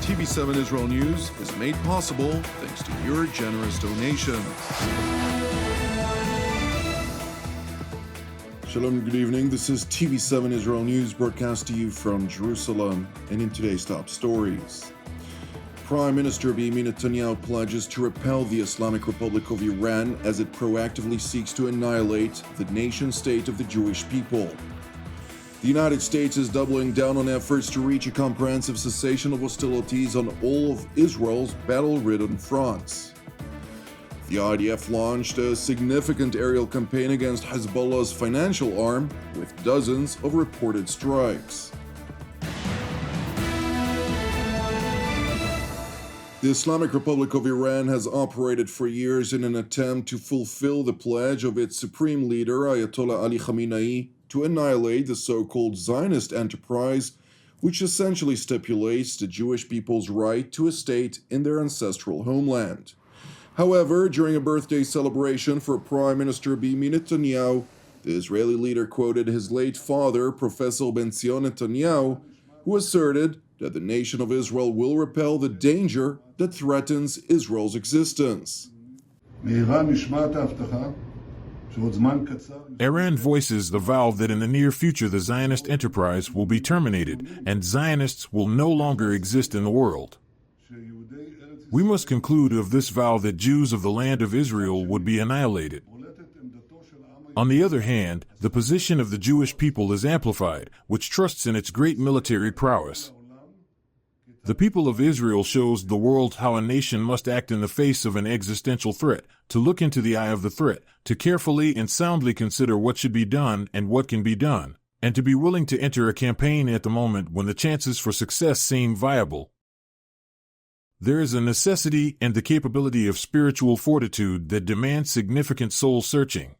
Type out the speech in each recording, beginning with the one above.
TV7 Israel News is made possible thanks to your generous donations. Shalom and good evening. This is TV7 Israel News broadcast to you from Jerusalem, and in today's top stories. Prime Minister Benjamin Netanyahu pledges to repel the Islamic Republic of Iran as it proactively seeks to annihilate the nation-state of the Jewish people. The United States is doubling down on efforts to reach a comprehensive cessation of hostilities on all of Israel's battle-ridden fronts. The IDF launched a significant aerial campaign against Hezbollah's financial arm, with dozens of reported strikes. The Islamic Republic of Iran has operated for years in an attempt to fulfill the pledge of its supreme leader, Ayatollah Ali Khamenei, to annihilate the so-called Zionist enterprise, which essentially stipulates the Jewish people's right to a state in their ancestral homeland. However, during a birthday celebration for Prime Minister Benjamin Netanyahu, the Israeli leader quoted his late father, Professor Benjamin Netanyahu, who asserted that the nation of Israel will repel the danger that threatens Israel's existence. Iran voices the vow that in the near future the Zionist enterprise will be terminated and Zionists will no longer exist in the world. We must conclude of this vow that Jews of the land of Israel would be annihilated. On the other hand, the position of the Jewish people is amplified, which trusts in its great military prowess. The people of Israel shows the world how a nation must act in the face of an existential threat, to look into the eye of the threat, to carefully and soundly consider what should be done and what can be done, and to be willing to enter a campaign at the moment when the chances for success seem viable. There is a necessity and the capability of spiritual fortitude that demands significant soul-searching.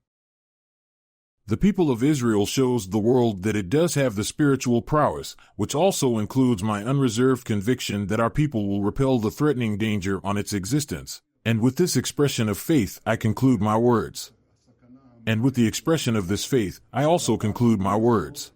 The people of Israel shows the world that it does have the spiritual prowess, which also includes my unreserved conviction that our people will repel the threatening danger on its existence. And with this expression of faith, I conclude my words. And with the expression of this faith, I also conclude my words.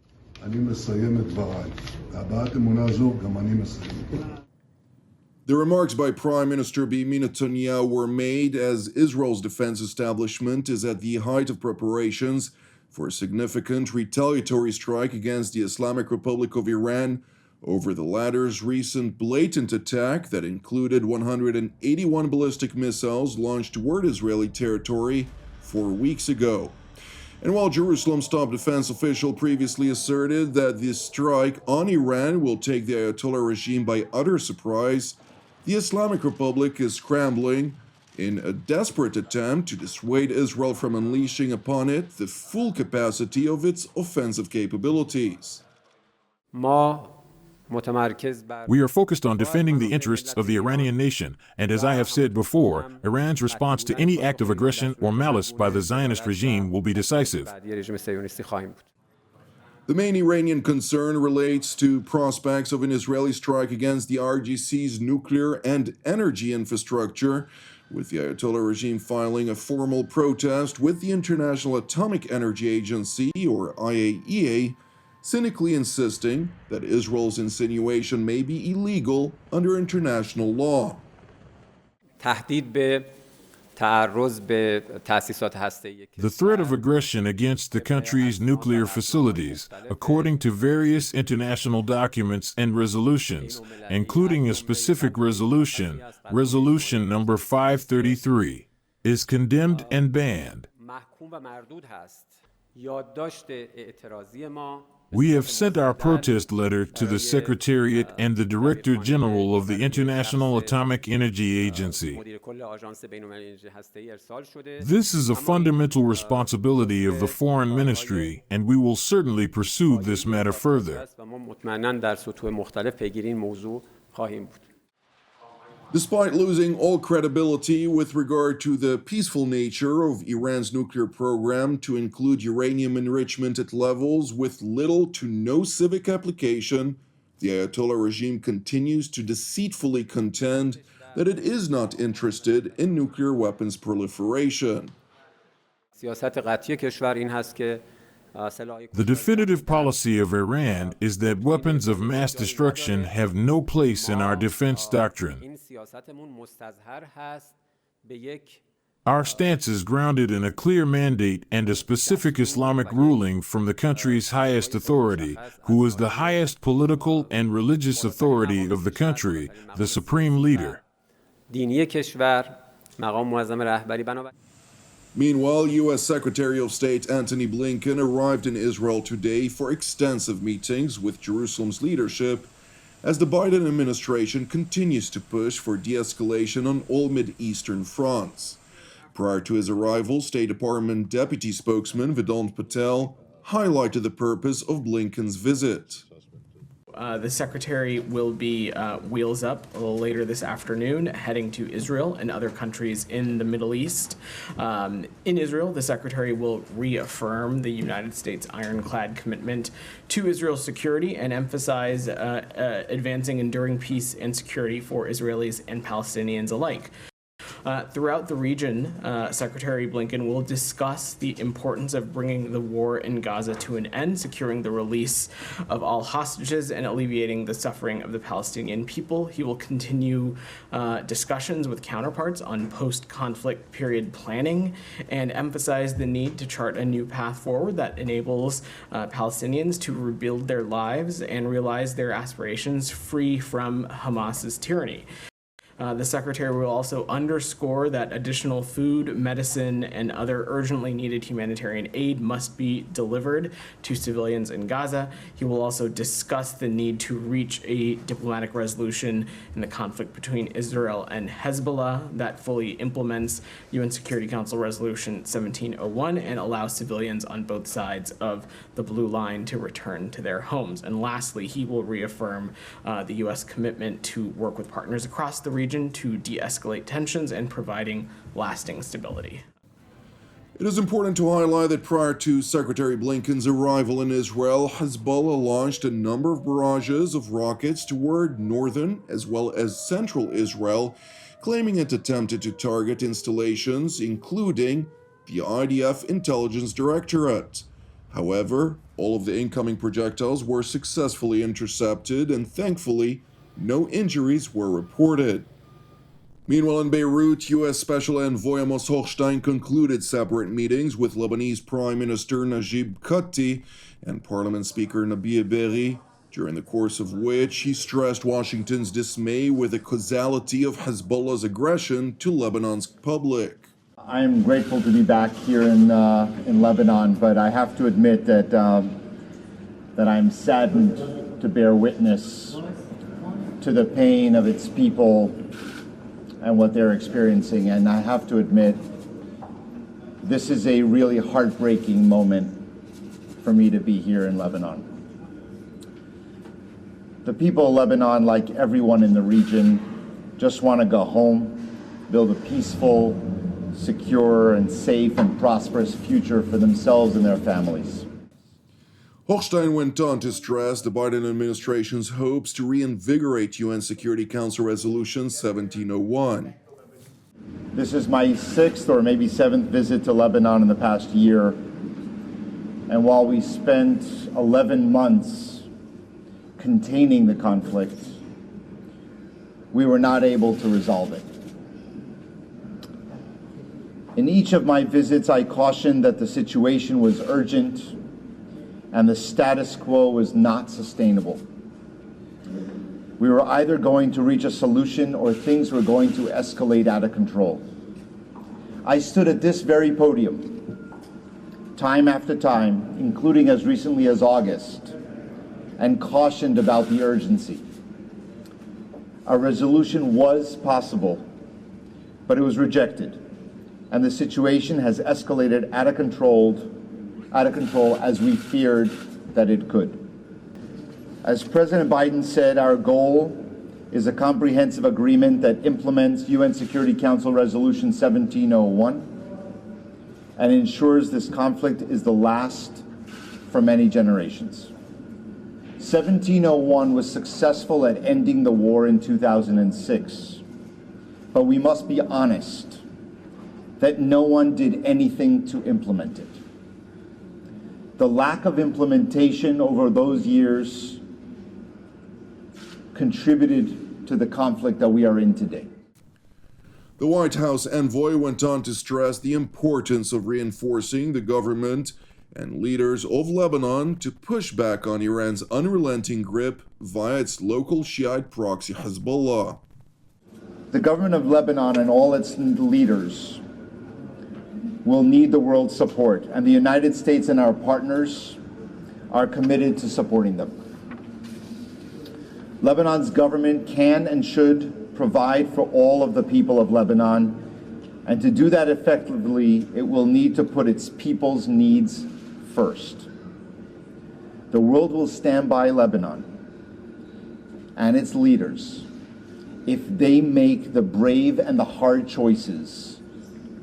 The remarks by Prime Minister Benjamin Netanyahu were made as Israel's defense establishment is at the height of preparations for a significant retaliatory strike against the Islamic Republic of Iran over the latter's recent blatant attack that included 181 ballistic missiles launched toward Israeli territory 4 weeks ago. And while Jerusalem's top defense official previously asserted that this strike on Iran will take the Ayatollah regime by utter surprise, the Islamic Republic is scrambling in a desperate attempt to dissuade Israel from unleashing upon it the full capacity of its offensive capabilities. We are focused on defending the interests of the Iranian nation, and as I have said before, Iran's response to any act of aggression or malice by the Zionist regime will be decisive. The main Iranian concern relates to prospects of an Israeli strike against the RGC's nuclear and energy infrastructure, with the Ayatollah regime filing a formal protest with the International Atomic Energy Agency, or IAEA, cynically insisting that Israel's insinuation may be illegal under international law. The threat of aggression against the country's nuclear facilities, according to various international documents and resolutions, including a specific resolution, Resolution number 533, is condemned and banned. We have sent our protest letter to the Secretariat and the Director General of the International Atomic Energy Agency. This is a fundamental responsibility of the Foreign Ministry, and we will certainly pursue this matter further. Despite losing all credibility with regard to the peaceful nature of Iran's nuclear program to include uranium enrichment at levels with little to no civic application, the Ayatollah regime continues to deceitfully contend that it is not interested in nuclear weapons proliferation. The definitive policy of Iran is that weapons of mass destruction have no place in our defense doctrine. Our stance is grounded in a clear mandate and a specific Islamic ruling from the country's highest authority, who is the highest political and religious authority of the country, the supreme leader. Meanwhile, U.S. Secretary of State Antony Blinken arrived in Israel today for extensive meetings with Jerusalem's leadership as the Biden administration continues to push for de-escalation on all Mid-Eastern fronts. Prior to his arrival, State Department Deputy Spokesman Vedant Patel highlighted the purpose of Blinken's visit. The Secretary will be wheels up a little later this afternoon, heading to Israel and other countries in the Middle East. In Israel, the Secretary will reaffirm the United States' ironclad commitment to Israel's security and emphasize advancing enduring peace and security for Israelis and Palestinians alike. Throughout the region, Secretary Blinken will discuss the importance of bringing the war in Gaza to an end, securing the release of all hostages, and alleviating the suffering of the Palestinian people. He will continue discussions with counterparts on post-conflict period planning and emphasize the need to chart a new path forward that enables Palestinians to rebuild their lives and realize their aspirations free from Hamas's tyranny. The Secretary will also underscore that additional food, medicine, and other urgently needed humanitarian aid must be delivered to civilians in Gaza. He will also discuss the need to reach a diplomatic resolution in the conflict between Israel and Hezbollah that fully implements UN Security Council Resolution 1701 and allows civilians on both sides of the blue line to return to their homes. And lastly, he will reaffirm the U.S. commitment to work with partners across the region to de-escalate tensions and providing lasting stability. It is important to highlight that prior to Secretary Blinken's arrival in Israel, Hezbollah launched a number of barrages of rockets toward northern as well as central Israel, claiming it attempted to target installations, including the IDF Intelligence Directorate. However, all of the incoming projectiles were successfully intercepted, and thankfully, no injuries were reported. Meanwhile, in Beirut, U.S. Special Envoy Amos Hochstein concluded separate meetings with Lebanese Prime Minister Najib Katti and Parliament Speaker Nabil Berri, during the course of which he stressed Washington's dismay with the causality of Hezbollah's aggression to Lebanon's public. I'm grateful to be back here in Lebanon, but I have to admit that I'm saddened to bear witness to the pain of its people and what they're experiencing. And I have to admit, this is a really heartbreaking moment for me to be here in Lebanon. The people of Lebanon, like everyone in the region, just want to go home, build a peaceful, secure, and safe and prosperous future for themselves and their families. Hochstein went on to stress the Biden administration's hopes to reinvigorate UN Security Council Resolution 1701. This is my 6th or maybe 7th visit to Lebanon in the past year. And while we spent 11 months containing the conflict, we were not able to resolve it. In each of my visits, I cautioned that the situation was urgent and the status quo was not sustainable. We were either going to reach a solution or things were going to escalate out of control. I stood at this very podium, time after time, including as recently as August, and cautioned about the urgency. A resolution was possible, but it was rejected, and the situation has escalated out of control as we feared that it could. As President Biden said, our goal is a comprehensive agreement that implements UN Security Council Resolution 1701 and ensures this conflict is the last for many generations. 1701 was successful at ending the war in 2006, but we must be honest that no one did anything to implement it. The lack of implementation over those years contributed to the conflict that we are in today. The White House envoy went on to stress the importance of reinforcing the government and leaders of Lebanon to push back on Iran's unrelenting grip via its local Shiite proxy Hezbollah. The government of Lebanon and all its leaders will need the world's support, and the United States and our partners are committed to supporting them. Lebanon's government can and should provide for all of the people of Lebanon, and to do that effectively, it will need to put its people's needs first. The world will stand by Lebanon and its leaders if they make the brave and the hard choices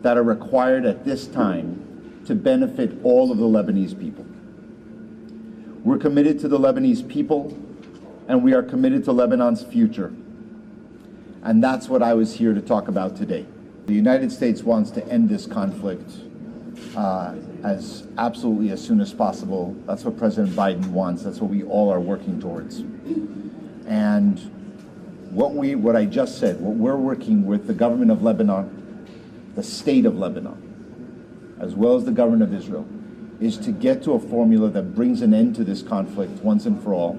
that are required at this time to benefit all of the Lebanese people. We're committed to the Lebanese people, and we are committed to Lebanon's future. And that's what I was here to talk about today. The United States wants to end this conflict as soon as possible. That's what President Biden wants. That's what we all are working towards. And what I just said, what we're working with the government of Lebanon, the state of Lebanon, as well as the government of Israel, is to get to a formula that brings an end to this conflict once and for all,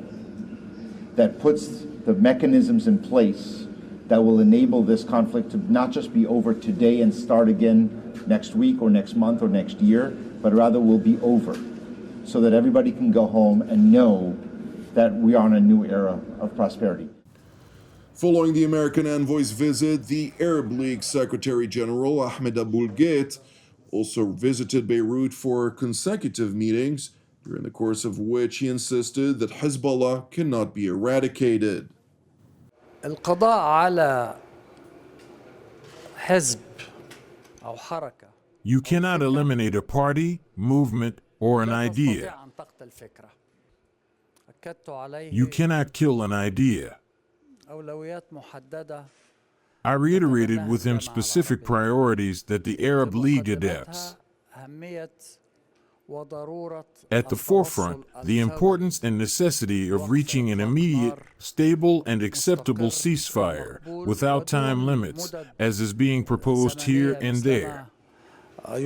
that puts the mechanisms in place that will enable this conflict to not just be over today and start again next week or next month or next year, but rather will be over, so that everybody can go home and know that we are in a new era of prosperity. Following the American envoy's visit, the Arab League Secretary General Ahmed Abul-Gheit also visited Beirut for consecutive meetings, during the course of which he insisted that Hezbollah cannot be eradicated. القضاء على حزب أو حركة. You cannot eliminate a party, movement, or an idea. You cannot kill an idea. I reiterated with him specific priorities that the Arab League adapts. At the forefront, the importance and necessity of reaching an immediate, stable, and acceptable ceasefire without time limits, as is being proposed here and there. The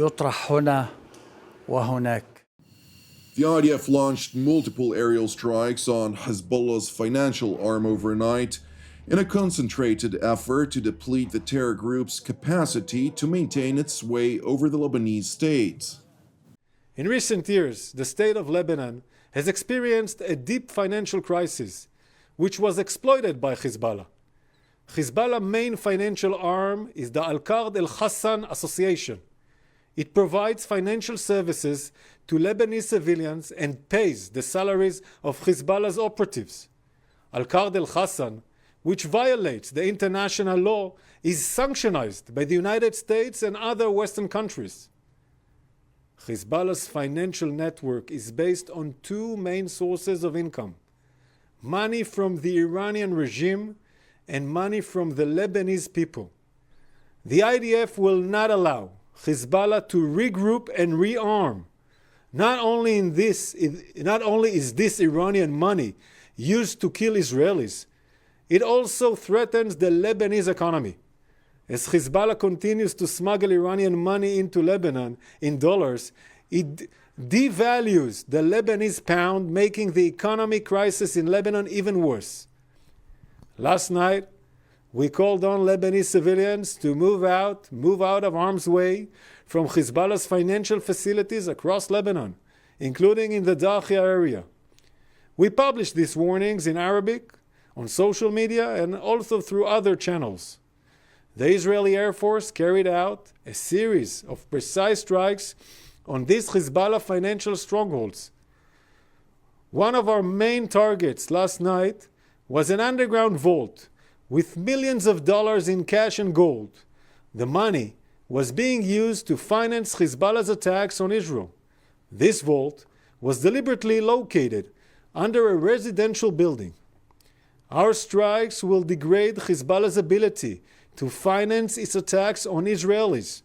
IDF launched multiple aerial strikes on Hezbollah's financial arm overnight in a concentrated effort to deplete the terror group's capacity to maintain its sway over the Lebanese state. In recent years, the state of Lebanon has experienced a deep financial crisis, which was exploited by Hezbollah. Hezbollah's main financial arm is the Al-Qard Al-Hassan Association. It provides financial services to Lebanese civilians and pays the salaries of Hezbollah's operatives. Al-Qard Al-Hassan, which violates the international law, is sanctioned by the United States and other Western countries. Hezbollah's financial network is based on two main sources of income: money from the Iranian regime and money from the Lebanese people. The IDF will not allow Hezbollah to regroup and rearm. Not only is this Iranian money used to kill Israelis, it also threatens the Lebanese economy. As Hezbollah continues to smuggle Iranian money into Lebanon in dollars, it devalues the Lebanese pound, making the economic crisis in Lebanon even worse. Last night, we called on Lebanese civilians to move out of harm's way from Hezbollah's financial facilities across Lebanon, including in the Dahia area. We published these warnings in Arabic, on social media, and also through other channels. The Israeli Air Force carried out a series of precise strikes on these Hezbollah financial strongholds. One of our main targets last night was an underground vault with millions of dollars in cash and gold. The money was being used to finance Hezbollah's attacks on Israel. This vault was deliberately located under a residential building. Our strikes will degrade Hezbollah's ability to finance its attacks on Israelis.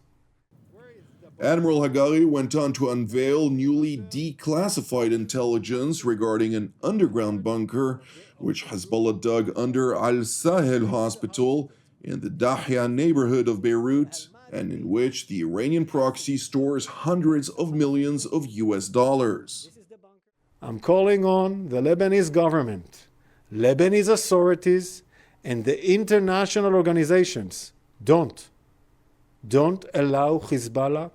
Admiral Hagari went on to unveil newly declassified intelligence regarding an underground bunker which Hezbollah dug under Al-Sahel hospital in the Dahya neighborhood of Beirut, and in which the Iranian proxy stores hundreds of millions of US dollars. I'm calling on the Lebanese government, Lebanese authorities, and the international organizations. Don't allow Hezbollah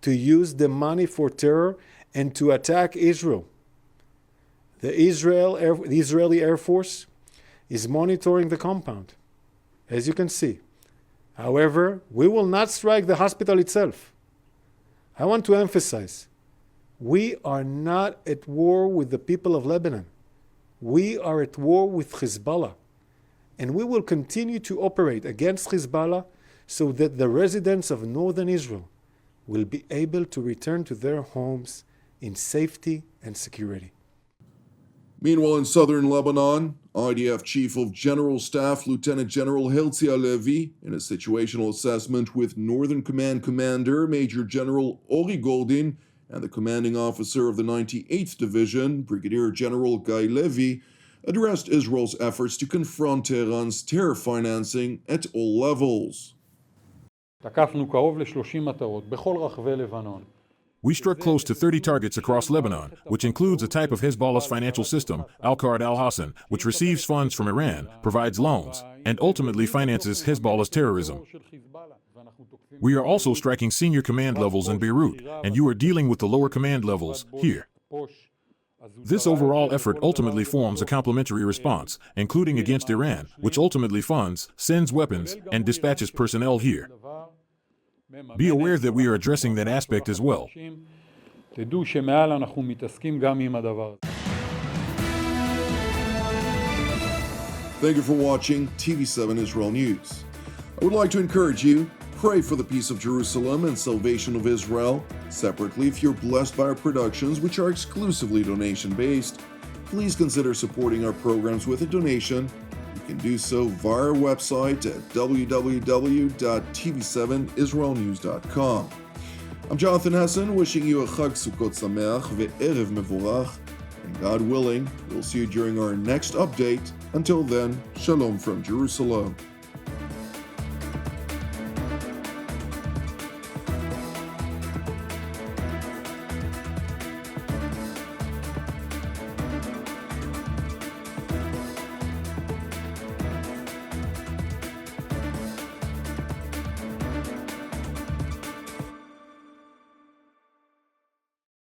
to use the money for terror and to attack Israel. The Israeli Air Force is monitoring the compound, as you can see. However, we will not strike the hospital itself. I want to emphasize, we are not at war with the people of Lebanon. We are at war with Hezbollah. And we will continue to operate against Hezbollah so that the residents of northern Israel will be able to return to their homes in safety and security. Meanwhile, in southern Lebanon, IDF Chief of General Staff Lieutenant General Herzi Halevi, in a situational assessment with Northern Command Commander Major General Ori Goldin and the commanding officer of the 98th Division, Brigadier General Guy Levy, addressed Israel's efforts to confront Tehran's terror financing at all levels. We struck close to 30 targets across Lebanon, which includes a type of Hezbollah's financial system, Al-Qard al-Hassan, which receives funds from Iran, provides loans, and ultimately finances Hezbollah's terrorism. We are also striking senior command levels in Beirut, and you are dealing with the lower command levels here. This overall effort ultimately forms a complementary response, including against Iran, which ultimately funds, sends weapons, and dispatches personnel here. Be aware that we are addressing that aspect as well. Thank you for watching TV7 Israel News. I would like to encourage you, pray for the peace of Jerusalem and salvation of Israel. Separately, if you're blessed by our productions, which are exclusively donation-based, please consider supporting our programs with a donation. You can do so via our website at www.tv7israelnews.com. I'm Jonathan Hassan, wishing you a Chag Sukkot Sameach ve'erev mevorach, and God willing, we'll see you during our next update. Until then, Shalom from Jerusalem.